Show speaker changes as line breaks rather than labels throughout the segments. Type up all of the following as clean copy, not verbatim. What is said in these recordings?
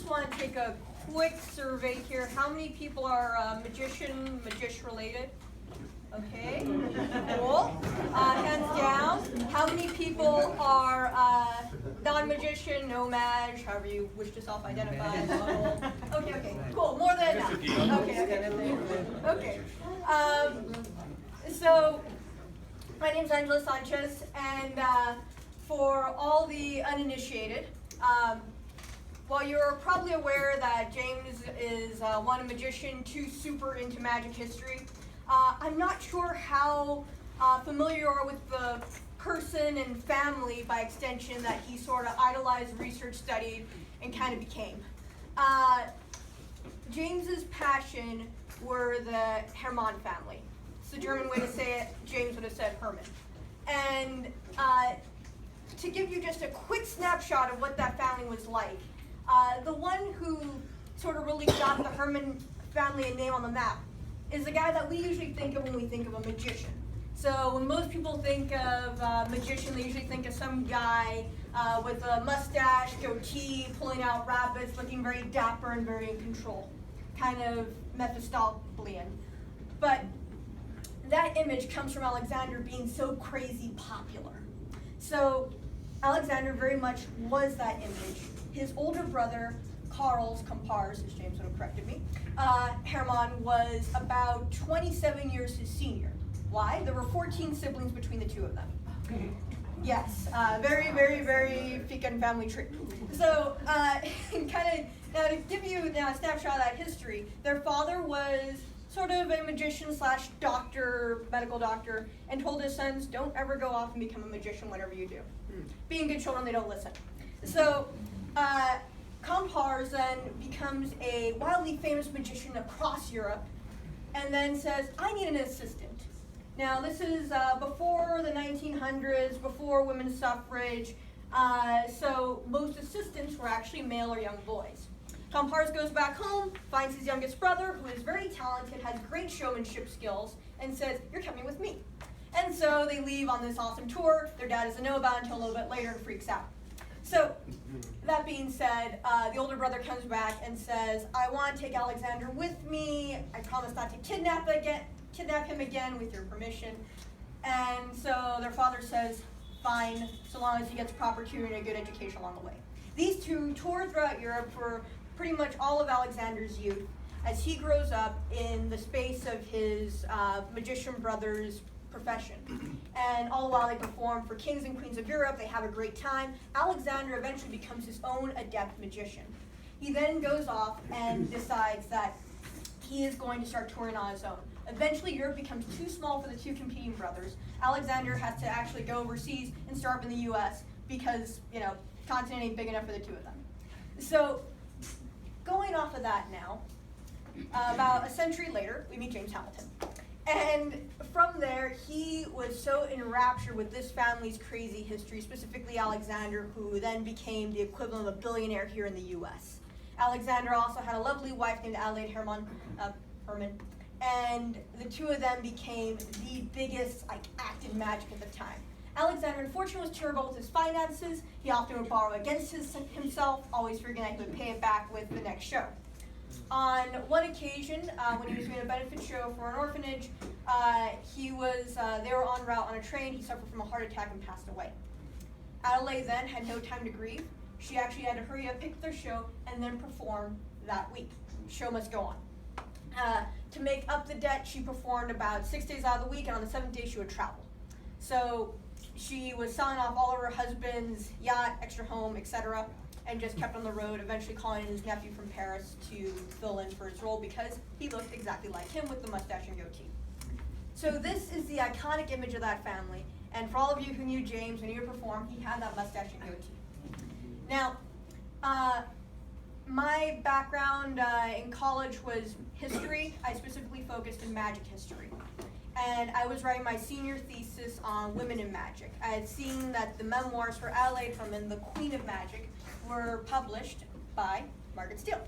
just want to take a quick survey here. How many people are magician related? Okay, cool. Hands down. How many people are non-magician, no mag, however you wish to self-identify? Okay, cool. More than enough. Okay. So, my name's Angela Sanchez, and for all the uninitiated, while you're probably aware that James is one, a magician, two, super into magic history, I'm not sure how familiar you are with the person and family, by extension, that he sort of idolized, research, studied, and kind of became. James's passion were the Hermann family. It's the German way to say it. James would have said Herman. And to give you just a quick snapshot of what that family was like, the one who sort of really got the Herman family a name on the map is the guy that we usually think of when we think of a magician. So when most people think of a magician, they usually think of some guy with a mustache, goatee, pulling out rabbits, looking very dapper and very in control, kind of Mephistophelian. But that image comes from Alexander being so crazy popular. So Alexander very much was that image. His older brother, Karl's compars, as James would have corrected me, Hermann was about 27 years his senior. Why? There were 14 siblings between the two of them. Yes, very, very, very fecund family tree. So, kind of, now to give you now a snapshot of that history, their father was sort of a magician slash doctor, medical doctor, and told his sons, don't ever go off and become a magician whatever you do. Being good children, they don't listen. So, Compars then becomes a wildly famous magician across Europe, and then says, I need an assistant. Now this is before the 1900s, before women's suffrage, so most assistants were actually male or young boys. Compars goes back home, finds his youngest brother, who is very talented, has great showmanship skills, and says, you're coming with me. And so they leave on this awesome tour. Their dad doesn't know about it until a little bit later and freaks out. So, that being said, the older brother comes back and says, I want to take Alexander with me. I promise not to kidnap him again with your permission. And so their father says, fine, so long as he gets proper tutoring and a good education along the way. These two tour throughout Europe for pretty much all of Alexander's youth as he grows up in the space of his magician brother's profession. And all the while they perform for kings and queens of Europe, they have a great time. Alexander eventually becomes his own adept magician. He then goes off and decides that he is going to start touring on his own. Eventually Europe becomes too small for the two competing brothers. Alexander has to actually go overseas and start up in the US because, continent ain't big enough for the two of them. So, going off of that now, about a century later, we meet James Hamilton. And from there, he was so enraptured with this family's crazy history, specifically Alexander, who then became the equivalent of a billionaire here in the US. Alexander also had a lovely wife named Adelaide Herman, and the two of them became the biggest active magic at the time. Alexander, unfortunately, was terrible with his finances. He often would borrow against himself, always figuring that he would pay it back with the next show. On one occasion, when he was doing a benefit show for an orphanage, they were en route on a train. He suffered from a heart attack and passed away. Adelaide then had no time to grieve. She actually had to hurry up, pick up their show, and then perform that week. Show must go on. To make up the debt, she performed about 6 days out of the week, and on the 7th day she would travel. So she was selling off all of her husband's yacht, extra home, etc., and just kept on the road, eventually calling in his nephew from Paris to fill in for his role because he looked exactly like him with the mustache and goatee. So this is the iconic image of that family, and for all of you who knew James, when he would perform, he had that mustache and goatee. Now, my background in college was history. I specifically focused in magic history. And I was writing my senior thesis on women in magic. I had seen that the memoirs for Adelaide Herman, the Queen of Magic, were published by Margaret Steele.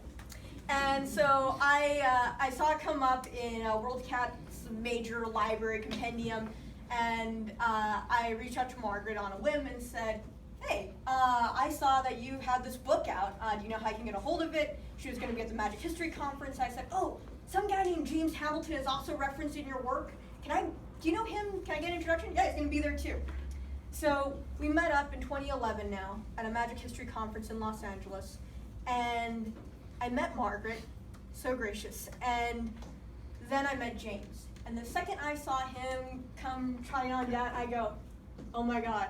And so I saw it come up in WorldCat's major library compendium, and I reached out to Margaret on a whim and said, hey, I saw that you had this book out. Do you know how I can get a hold of it? She was going to be at the Magic History Conference. I said, oh, some guy named James Hamilton is also referenced in your work. Do you know him? Can I get an introduction? Yeah, he's going to be there too. So we met up in 2011 now at a Magic History Conference in Los Angeles. And I met Margaret, so gracious. And then I met James. And the second I saw him come trotting on down, I go, oh my God,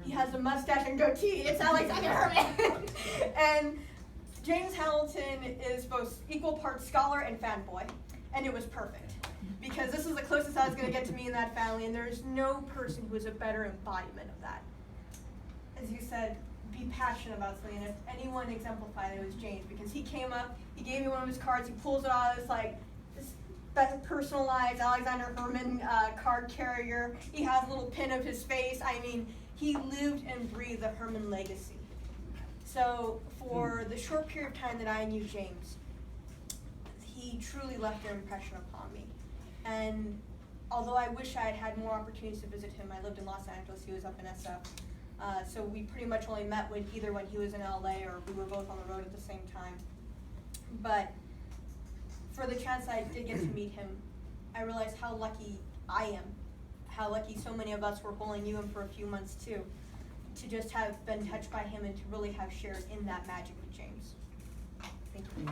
he has a mustache and goatee. It's Alexander Herman. And James Hamilton is both equal parts scholar and fanboy. And it was perfect. Because this is the closest I was going to get to meeting that family, and there's no person who is a better embodiment of that. As you said, be passionate about something, and if anyone exemplified it, was James, because he came up, he gave me one of his cards, he pulls it out, it's like, this personalized Alexander Herman card carrier. He has a little pin of his face. I mean, he lived and breathed the Herman legacy. So for the short period of time that I knew James, he truly left an impression upon me. And although I wish I had had more opportunities to visit him, I lived in Los Angeles, he was up in SF. So we pretty much only met either when he was in LA or we were both on the road at the same time. But for the chance I did get to meet him, I realized how lucky I am, how lucky so many of us were who only knew him for a few months too, to just have been touched by him and to really have shared in that magic with James. Thank you.